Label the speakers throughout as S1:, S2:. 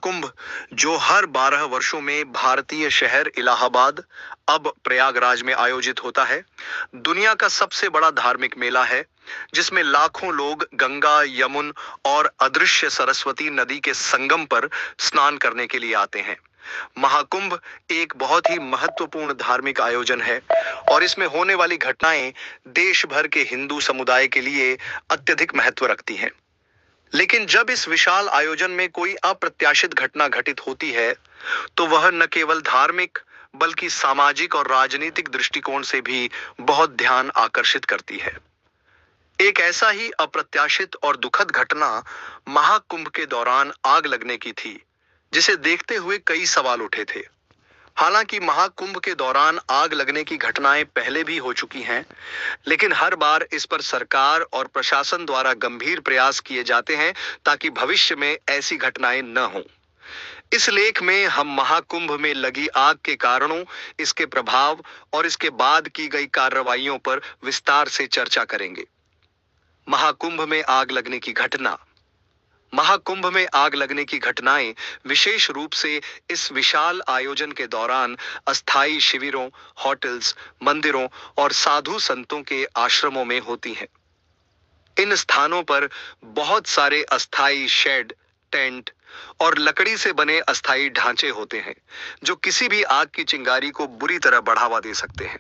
S1: महाकुंभ, जो हर 12 वर्षों में भारतीय शहर इलाहाबाद, अब प्रयागराज में आयोजित होता है, दुनिया का सबसे बड़ा धार्मिक मेला है, जिसमें लाखों लोग गंगा, यमुन और अदृश्य सरस्वती नदी के संगम पर स्नान करने के लिए आते हैं। महाकुंभ एक बहुत ही महत्वपूर्ण धार्मिक आयोजन है और इसमें होने वाली घटनाएं देश भर के हिंदू समुदाय के लिए अत्यधिक महत्व रखती हैं। लेकिन जब इस विशाल आयोजन में कोई अप्रत्याशित घटना घटित होती है, तो वह न केवल धार्मिक बल्कि सामाजिक और राजनीतिक दृष्टिकोण से भी बहुत ध्यान आकर्षित करती है। एक ऐसा ही अप्रत्याशित और दुखद घटना महाकुंभ के दौरान आग लगने की थी, जिसे देखते हुए कई सवाल उठे थे। हालांकि महाकुंभ के दौरान आग लगने की घटनाएं पहले भी हो चुकी हैं, लेकिन हर बार इस पर सरकार और प्रशासन द्वारा गंभीर प्रयास किए जाते हैं ताकि भविष्य में ऐसी घटनाएं न हों। इस लेख में हम महाकुंभ में लगी आग के कारणों, इसके प्रभाव और इसके बाद की गई कार्रवाइयों पर विस्तार से चर्चा करेंगे। महाकुंभ में आग लगने की घटना। महाकुंभ में आग लगने की घटनाएं विशेष रूप से इस विशाल आयोजन के दौरान अस्थायी शिविरों, होटल्स, मंदिरों और साधु संतों के आश्रमों में होती हैं। इन स्थानों पर बहुत सारे अस्थायी शेड, टेंट और लकड़ी से बने अस्थायी ढांचे होते हैं, जो किसी भी आग की चिंगारी को बुरी तरह बढ़ावा दे सकते हैं।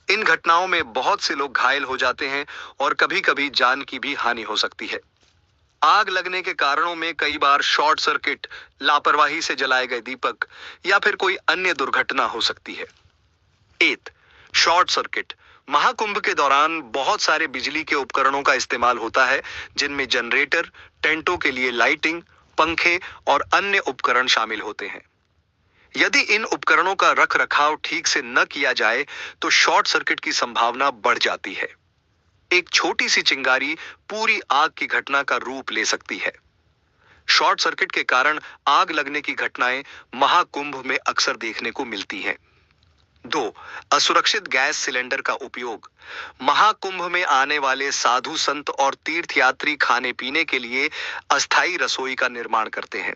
S1: इन घटनाओं में बहुत से लोग घायल हो जाते हैं और कभी-कभी जान की भी हानि हो सकती है। आग लगने के कारणों में कई बार शॉर्ट सर्किट, लापरवाही से जलाए गए दीपक या फिर कोई अन्य दुर्घटना हो सकती है। 8. Short circuit. महाकुंभ के दौरान बहुत सारे बिजली के उपकरणों का इस्तेमाल होता है, जिनमें जनरेटर, टेंटों के लिए लाइटिंग, पंखे और अन्य उपकरण शामिल होते हैं। यदि इन उपकरणों का रख रखाव ठीक से न किया जाए, तो शॉर्ट सर्किट की संभावना बढ़ जाती है। एक छोटी सी चिंगारी पूरी आग की घटना का रूप ले सकती है। शॉर्ट सर्किट के कारण आग लगने की घटनाएं महाकुंभ में अक्सर देखने को मिलती हैं। 2. असुरक्षित गैस सिलेंडर का उपयोग। महाकुंभ में आने वाले साधु संत और तीर्थयात्री खाने पीने के लिए अस्थायी रसोई का निर्माण करते हैं।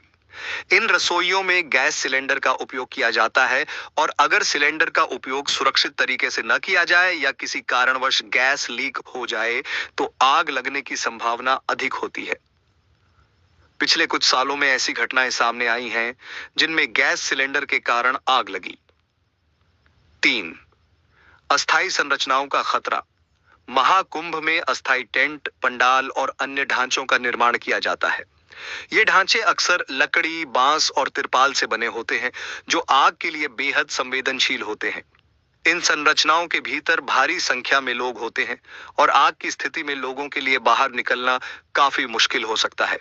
S1: इन रसोइयों में गैस सिलेंडर का उपयोग किया जाता है और अगर सिलेंडर का उपयोग सुरक्षित तरीके से न किया जाए या किसी कारणवश गैस लीक हो जाए, तो आग लगने की संभावना अधिक होती है। पिछले कुछ सालों में ऐसी घटनाएं सामने आई हैं, जिनमें गैस सिलेंडर के कारण आग लगी। 3. अस्थायी संरचनाओं का खतरा। महाकुंभ में अस्थायी टेंट, पंडाल और अन्य ढांचों का निर्माण किया जाता है। ये ढांचे अक्सर लकड़ी, बांस और तिरपाल से बने होते हैं, जो आग के लिए बेहद संवेदनशील होते हैं। इन संरचनाओं के भीतर भारी संख्या में लोग होते हैं और आग की स्थिति में लोगों के लिए बाहर निकलना काफी मुश्किल हो सकता है।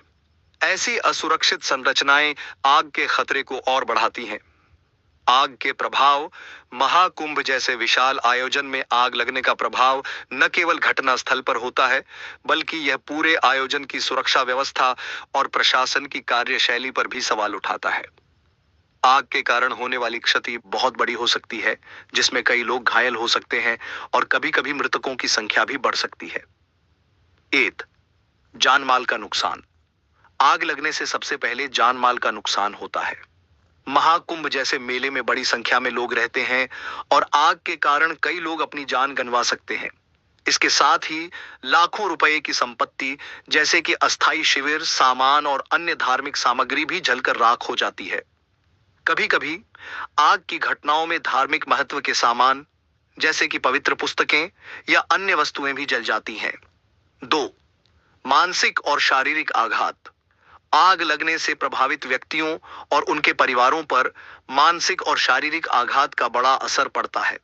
S1: ऐसी असुरक्षित संरचनाएं आग के खतरे को और बढ़ाती हैं। आग के प्रभाव। महाकुंभ जैसे विशाल आयोजन में आग लगने का प्रभाव न केवल घटना स्थल पर होता है, बल्कि यह पूरे आयोजन की सुरक्षा व्यवस्था और प्रशासन की कार्यशैली पर भी सवाल उठाता है। आग के कारण होने वाली क्षति बहुत बड़ी हो सकती है, जिसमें कई लोग घायल हो सकते हैं और कभी-कभी मृतकों की संख्या भी बढ़ सकती है। 8. जान माल का नुकसान। आग लगने से सबसे पहले जान माल का नुकसान होता है। महाकुंभ जैसे मेले में बड़ी संख्या में लोग रहते हैं और आग के कारण कई लोग अपनी जान गंवा सकते हैं। इसके साथ ही लाखों रुपए की संपत्ति, जैसे कि अस्थायी शिविर, सामान और अन्य धार्मिक सामग्री भी जलकर राख हो जाती है। कभी-कभी आग की घटनाओं में धार्मिक महत्व के सामान, जैसे कि पवित्र पुस्तकें या अन्य वस्तुएं भी जल जाती हैं। 2. मानसिक और शारीरिक आघात। आग लगने से प्रभावित व्यक्तियों और उनके परिवारों पर मानसिक और शारीरिक आघात का बड़ा असर पड़ता है।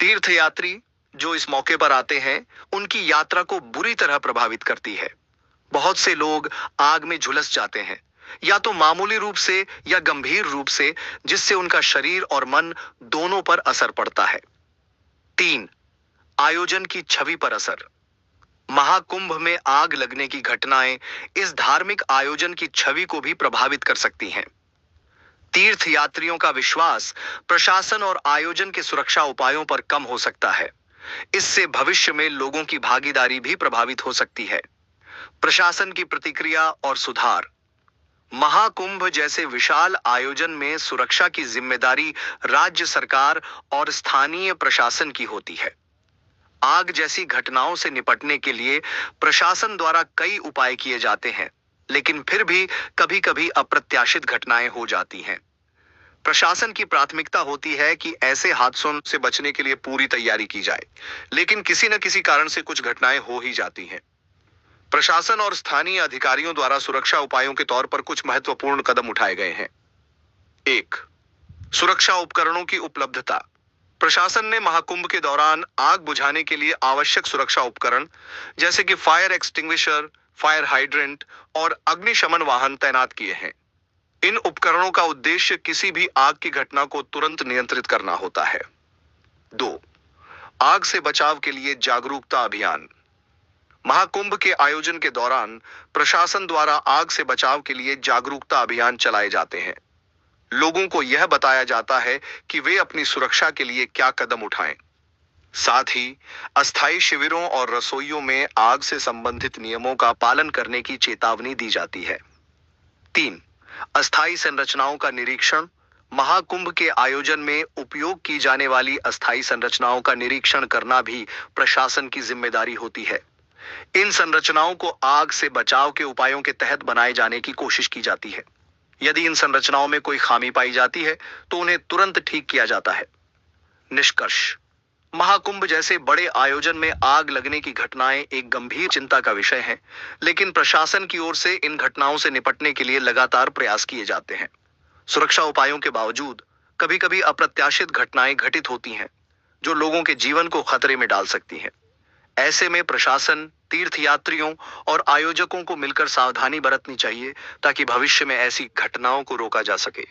S1: तीर्थयात्री जो इस मौके पर आते हैं, उनकी यात्रा को बुरी तरह प्रभावित करती है। बहुत से लोग आग में झुलस जाते हैं, या तो मामूली रूप से या गंभीर रूप से, जिससे उनका शरीर और मन दोनों पर असर पड़ता है। 3. आयोजन की छवि पर असर। महाकुंभ में आग लगने की घटनाएं इस धार्मिक आयोजन की छवि को भी प्रभावित कर सकती हैं। तीर्थयात्रियों का विश्वास प्रशासन और आयोजन के सुरक्षा उपायों पर कम हो सकता है। इससे भविष्य में लोगों की भागीदारी भी प्रभावित हो सकती है। प्रशासन की प्रतिक्रिया और सुधार। महाकुंभ जैसे विशाल आयोजन में सुरक्षा की जिम्मेदारी राज्य सरकार और स्थानीय प्रशासन की होती है। आग जैसी घटनाओं से निपटने के लिए प्रशासन द्वारा कई उपाय किए जाते हैं, लेकिन फिर भी कभी-कभी अप्रत्याशित घटनाएं हो जाती हैं। प्रशासन की प्राथमिकता होती है कि ऐसे हादसों से बचने के लिए पूरी तैयारी की जाए, लेकिन किसी न किसी कारण से कुछ घटनाएं हो ही जाती हैं। प्रशासन और स्थानीय अधिकारियों द्वारा सुरक्षा उपायों के तौर पर कुछ महत्वपूर्ण कदम उठाए गए हैं। 1. सुरक्षा उपकरणों की उपलब्धता। प्रशासन ने महाकुंभ के दौरान आग बुझाने के लिए आवश्यक सुरक्षा उपकरण जैसे कि फायर एक्सटिंग्विशर, फायर हाइड्रेंट और अग्निशमन वाहन तैनात किए हैं। इन उपकरणों का उद्देश्य किसी भी आग की घटना को तुरंत नियंत्रित करना होता है। 2. आग से बचाव के लिए जागरूकता अभियान। महाकुंभ के आयोजन के दौरान प्रशासन द्वारा आग से बचाव के लिए जागरूकता अभियान चलाए जाते हैं। लोगों को यह बताया जाता है कि वे अपनी सुरक्षा के लिए क्या कदम उठाएं। साथ ही अस्थायी शिविरों और रसोइयों में आग से संबंधित नियमों का पालन करने की चेतावनी दी जाती है। 3. अस्थायी संरचनाओं का निरीक्षण। महाकुंभ के आयोजन में उपयोग की जाने वाली अस्थायी संरचनाओं का निरीक्षण करना भी प्रशासन की जिम्मेदारी होती है। इन संरचनाओं को आग से बचाव के उपायों के तहत बनाए जाने की कोशिश की जाती है। यदि इन संरचनाओं में कोई खामी पाई जाती है तो उन्हें तुरंत ठीक किया जाता है। निष्कर्ष: महाकुंभ जैसे बड़े आयोजन में आग लगने की घटनाएं एक गंभीर चिंता का विषय हैं, लेकिन प्रशासन की ओर से इन घटनाओं से निपटने के लिए लगातार प्रयास किए जाते हैं। सुरक्षा उपायों के बावजूद कभी-कभी अप्रत्याशित घटनाएं घटित होती हैं, जो लोगों के जीवन को खतरे में डाल सकती हैं। ऐसे में प्रशासन, तीर्थयात्रियों और आयोजकों को मिलकर सावधानी बरतनी चाहिए ताकि भविष्य में ऐसी घटनाओं को रोका जा सके।